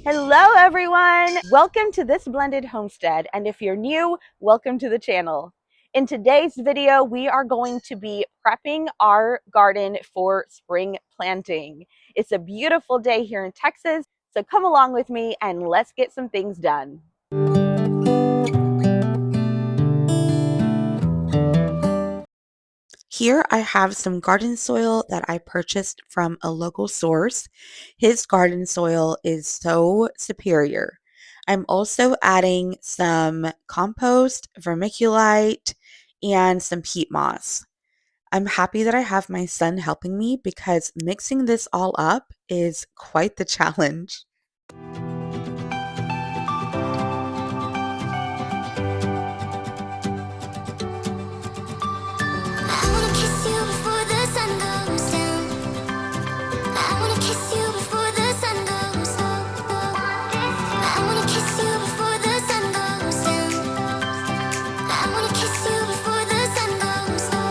Hello everyone! Welcome to this blended homestead, and if you're new, welcome to the channel. In today's video, we are going to be prepping our garden for spring planting. It's a beautiful day here in Texas, so come along with me and let's get some things done. Here I have some garden soil that I purchased from a local source. His garden soil is so superior. I'm also adding some compost, vermiculite, and some peat moss. I'm happy that I have my son helping me because mixing this all up is quite the challenge. I wanna kiss you before the sun goes down. I wanna kiss you before the sun goes down. I wanna kiss you before the sun goes down. I wanna kiss you before the sun goes down. Before the sun goes down.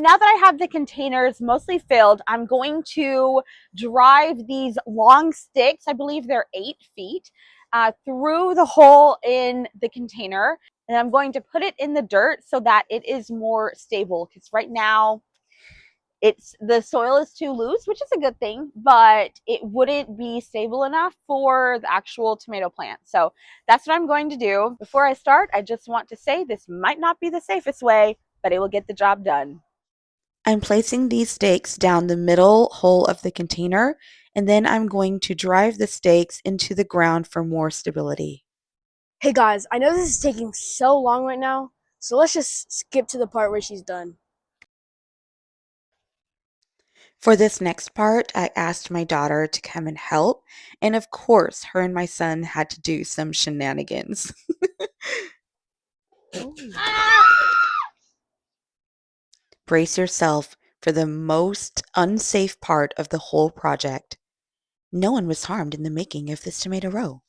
Now that I have the containers mostly filled, I'm going to drive these long sticks, I believe they're 8 feet, through the hole in the container. And I'm going to put it in the dirt so that it is more stable, because right now the soil is too loose, which is a good thing, but it wouldn't be stable enough for the actual tomato plant. So that's what I'm going to do. Before I start, I just want to say this might not be the safest way, but it will get the job done. I'm placing these stakes down the middle hole of the container, and then I'm going to drive the stakes into the ground for more stability. Hey guys, I know this is taking so long right now, so let's just skip to the part where she's done. For this next part, I asked my daughter to come and help, and of course, her and my son had to do some shenanigans. Brace yourself for the most unsafe part of the whole project. No one was harmed in the making of this tomato row.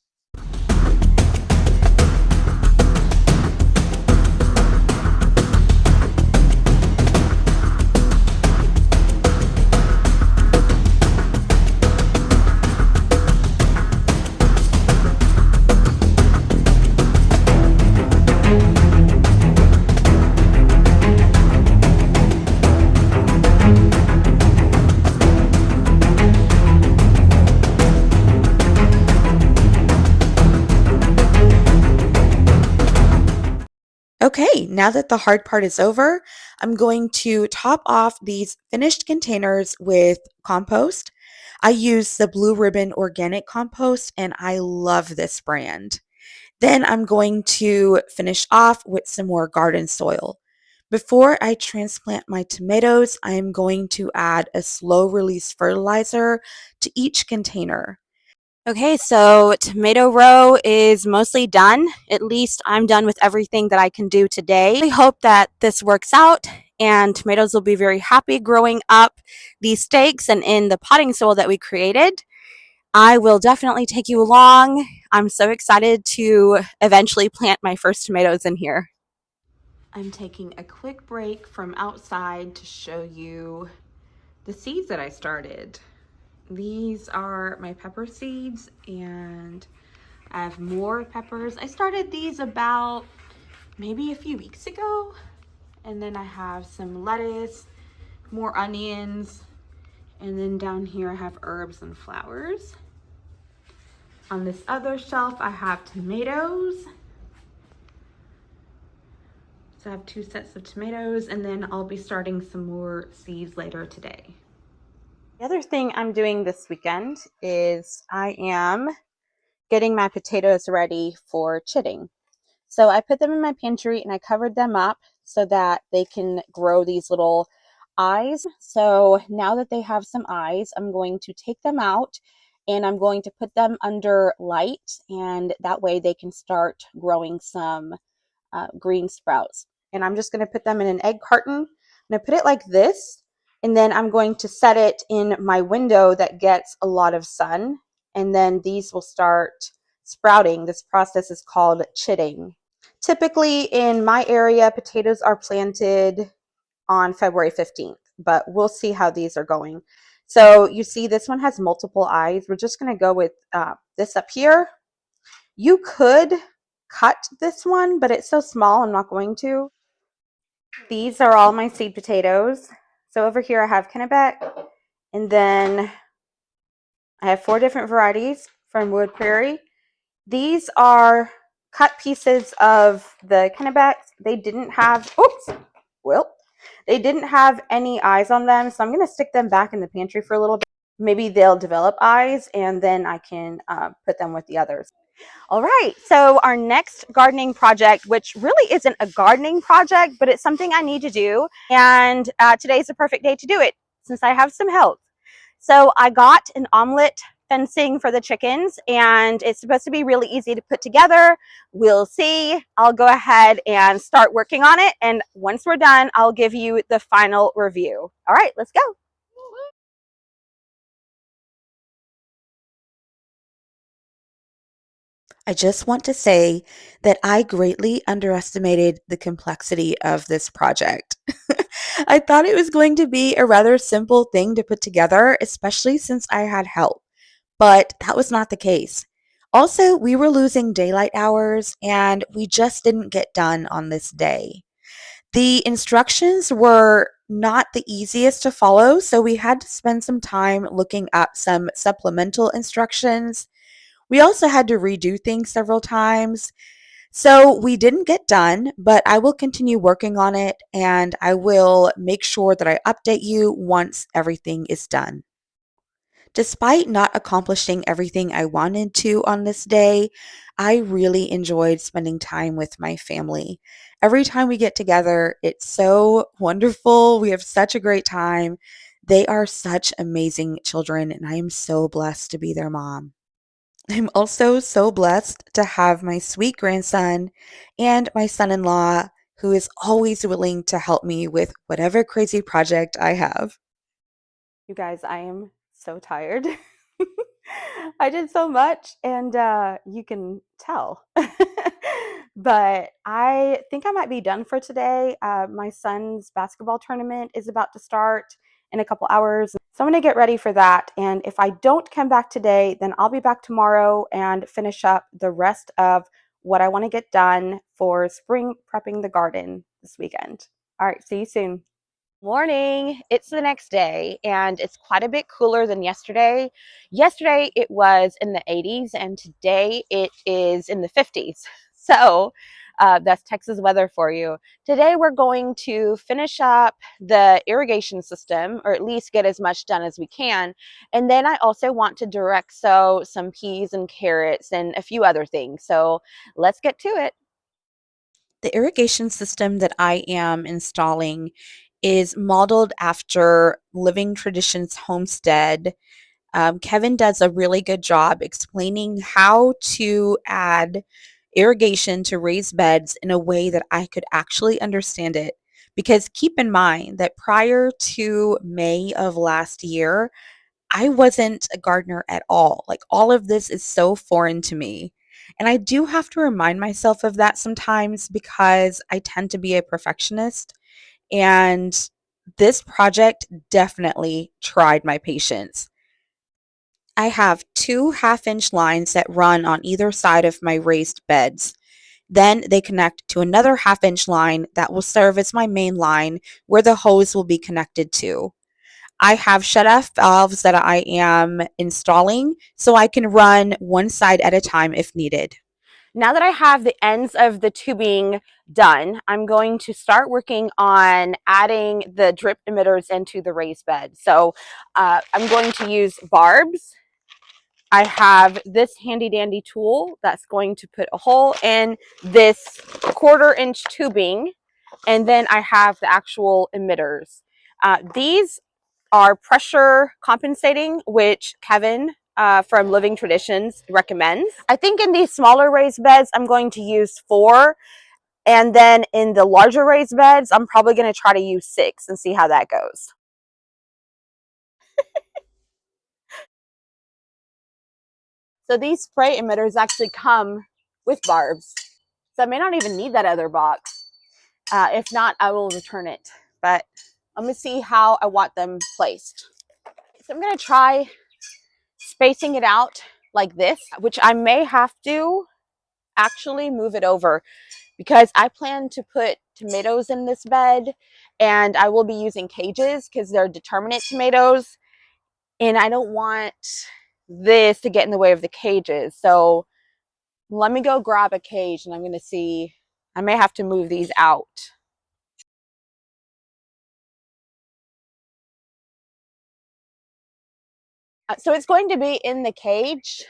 Okay, now that the hard part is over, I'm going to top off these finished containers with compost. I use the Blue Ribbon organic compost and I love this brand. Then I'm going to finish off with some more garden soil. Before I transplant my tomatoes, I am going to add a slow release fertilizer to each container. Okay, so tomato row is mostly done. At least I'm done with everything that I can do today. I hope that this works out and tomatoes will be very happy growing up these stakes and in the potting soil that we created. I will definitely take you along. I'm so excited to eventually plant my first tomatoes in here. I'm taking a quick break from outside to show you the seeds that I started. These are my pepper seeds, and I have more peppers. I started these about maybe a few weeks ago. And then I have some lettuce, more onions, and then down here I have herbs and flowers. On this other shelf I have tomatoes. So I have 2 sets of tomatoes, and then I'll be starting some more seeds later today. The other thing I'm doing this weekend is I am getting my potatoes ready for chitting. So I put them in my pantry and I covered them up so that they can grow these little eyes. So now that they have some eyes, I'm going to take them out and I'm going to put them under light, and that way they can start growing some green sprouts. And I'm just going to put them in an egg carton. I'm going to put it like this, and then I'm going to set it in my window that gets a lot of sun, and then these will start sprouting. This process is called chitting. Typically in my area, potatoes are planted on February 15th, but we'll see how these are going. So you see this one has multiple eyes. We're just going to go with this up here. You could cut this one, but it's so small, I'm not going to. These are all my seed potatoes. So over here I have Kennebec, and then I have 4 different varieties from Wood Prairie. These are cut pieces of the Kennebec. They didn't have, they didn't have any eyes on them, so I'm going to stick them back in the pantry for a little bit. Maybe they'll develop eyes, and then I can put them with the others. All right, so our next gardening project, which really isn't a gardening project, but it's something I need to do, and today's the perfect day to do it since I have some help. So I got an omelet fencing for the chickens, and it's supposed to be really easy to put together. We'll see. I'll go ahead and start working on it, and once we're done, I'll give you the final review. All right, let's go. I just want to say that I greatly underestimated the complexity of this project. I thought it was going to be a rather simple thing to put together, especially since I had help, but that was not the case. Also, we were losing daylight hours and we just didn't get done on this day. The instructions were not the easiest to follow, so we had to spend some time looking up some supplemental instructions. We also had to redo things several times. So we didn't get done, but I will continue working on it and I will make sure that I update you once everything is done. Despite not accomplishing everything I wanted to on this day, I really enjoyed spending time with my family. Every time we get together, it's so wonderful. We have such a great time. They are such amazing children, and I am so blessed to be their mom. I'm also so blessed to have my sweet grandson and my son in law who is always willing to help me with whatever crazy project I have. You guys, I am so tired. I did so much, and you can tell. But I think I might be done for today. My son's basketball tournament is about to start in a couple hours. So I'm going to get ready for that. And if I don't come back today, then I'll be back tomorrow and finish up the rest of what I want to get done for spring prepping the garden this weekend. All right, see you soon. Morning. It's the next day and it's quite a bit cooler than yesterday. Yesterday it was in the 80s and today it is in the 50s. So That's Texas weather for you. Today we're going to finish up the irrigation system, or at least get as much done as we can. And then I also want to direct sow some peas and carrots and a few other things. So let's get to it. The irrigation system that I am installing is modeled after Living Traditions Homestead. Kevin does a really good job explaining how to add irrigation to raised beds in a way that I could actually understand it. Because keep in mind that prior to May of last year, I wasn't a gardener at all. Like, all of this is so foreign to me. And I do have to remind myself of that sometimes because I tend to be a perfectionist. And this project definitely tried my patience. I have 2 half-inch lines that run on either side of my raised beds. Then they connect to another half-inch line that will serve as my main line where the hose will be connected to. I have shut-off valves that I am installing so I can run one side at a time if needed. Now that I have the ends of the tubing done, I'm going to start working on adding the drip emitters into the raised bed. So I'm going to use barbs. I have this handy dandy tool that's going to put a hole in this 1/4 inch tubing, and then I have the actual emitters. These are pressure compensating, which Kevin from Living Traditions recommends. I think in these smaller raised beds, I'm going to use 4. And then in the larger raised beds, I'm probably going to try to use 6 and see how that goes. So these spray emitters actually come with barbs. So I may not even need that other box. If not, I will return it. But let me see how I want them placed. So I'm going to try spacing it out like this, which I may have to actually move it over because I plan to put tomatoes in this bed, and I will be using cages because they're determinate tomatoes, and I don't want this to get in the way of the cages. So let me go grab a cage and I'm going to see. I may have to move these out. So it's going to be in the cage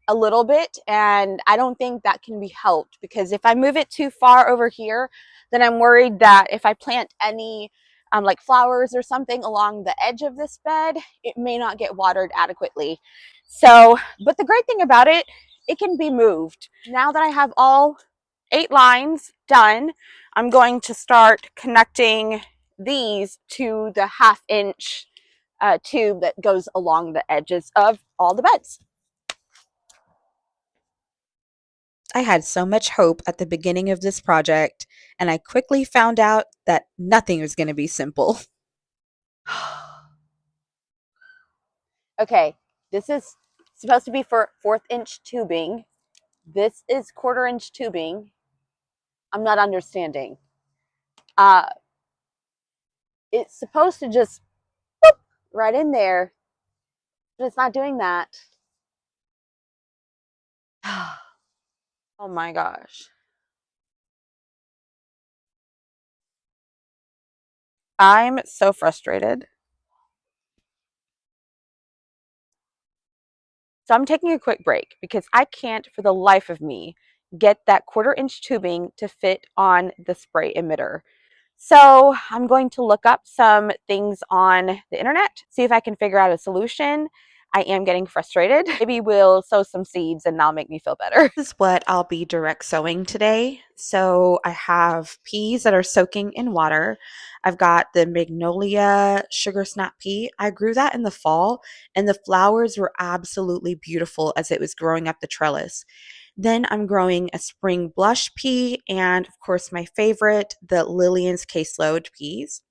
a little bit, and I don't think that can be helped because if I move it too far over here, then I'm worried that if I plant any like flowers or something along the edge of this bed, it may not get watered adequately. So, but the great thing about it, it can be moved. Now that I have all 8 lines done, I'm going to start connecting these to the 1/2 inch tube that goes along the edges of all the beds. I had so much hope at the beginning of this project, and I quickly found out that nothing was going to be simple. Okay, this is supposed to be for 1/4 inch tubing. This is 1/4 inch tubing. I'm not understanding. Uh, it's supposed to just boop, right in there, but it's not doing that. Oh my gosh. I'm so frustrated. So I'm taking a quick break because I can't for the life of me get that 1/4 inch tubing to fit on the spray emitter. So I'm going to look up some things on the internet, see if I can figure out a solution. I am getting frustrated. Maybe we'll sow some seeds and that'll make me feel better. This is what I'll be direct sowing today. So I have peas that are soaking in water. I've got the magnolia sugar snap pea. I grew that in the fall, and the flowers were absolutely beautiful as it was growing up the trellis. Then I'm growing a spring blush pea and, of course, my favorite, the Lillian's caseload peas.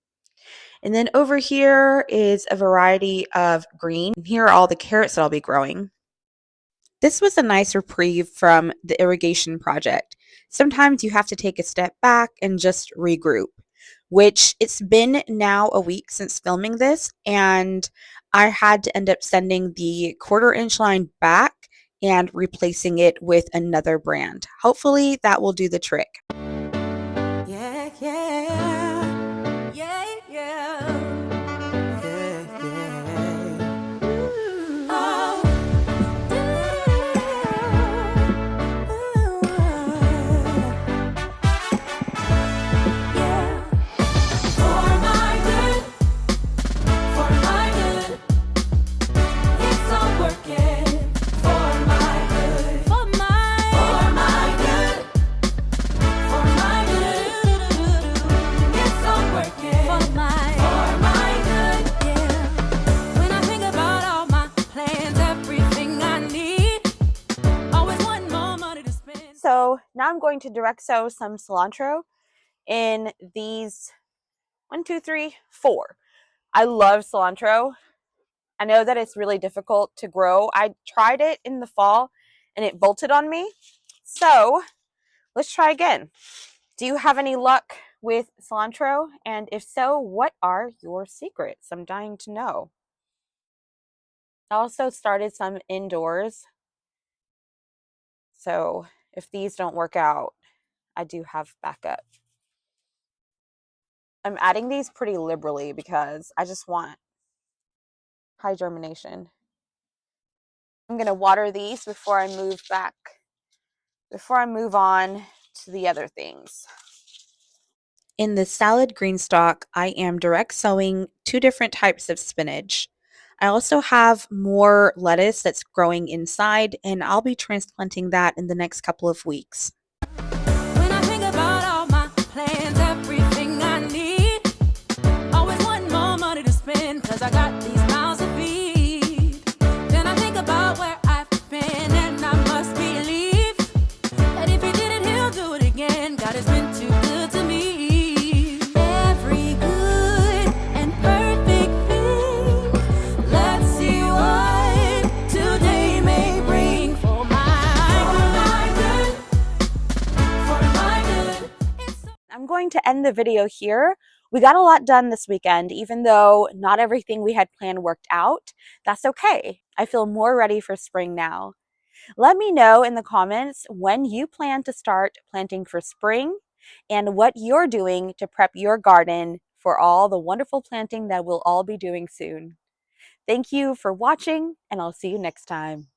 And then over here is a variety of green. Here are all the carrots that I'll be growing. This was a nice reprieve from the irrigation project. Sometimes you have to take a step back and just regroup, which it's been now a week since filming this, and I had to end up sending the 1/4 inch line back and replacing it with another brand. Hopefully that will do the trick. Yeah, yeah, yeah, yeah, yeah, yeah. Ooh. Oh, yeah. For my good, for my good, it's all working. For my good, for my good, for my good, it's all working. For my good, yeah. When I think about all my plans, everything I need, always want more money to spend. So now I'm going to direct sow some cilantro in these 1, 2, 3, 4. I love cilantro. I know that it's really difficult to grow. I tried it in the fall and it bolted on me. So let's try again. Do you have any luck with cilantro? And if so, what are your secrets? I'm dying to know. I also started some indoors. So if these don't work out, I do have backup. I'm adding these pretty liberally because I just want high germination. I'm going to water these before I move on to the other things. In the salad green stock, I am direct sowing 2 different types of spinach. I also have more lettuce that's growing inside, and I'll be transplanting that in the next couple of weeks. When I think about all my plans, everything I need, always want more money to spend, 'cause I got these mouths to feed. Then I think about where I've been, and I must believe that if he did it, he'll do it again. God has been too good to me. Every good and perfect thing, let's see what today may bring. For my good, for my good. I'm going to end the video here. We got a lot done this weekend, even though not everything we had planned worked out. That's okay. I feel more ready for spring now. Let me know in the comments when you plan to start planting for spring and what you're doing to prep your garden for all the wonderful planting that we'll all be doing soon. Thank you for watching, and I'll see you next time.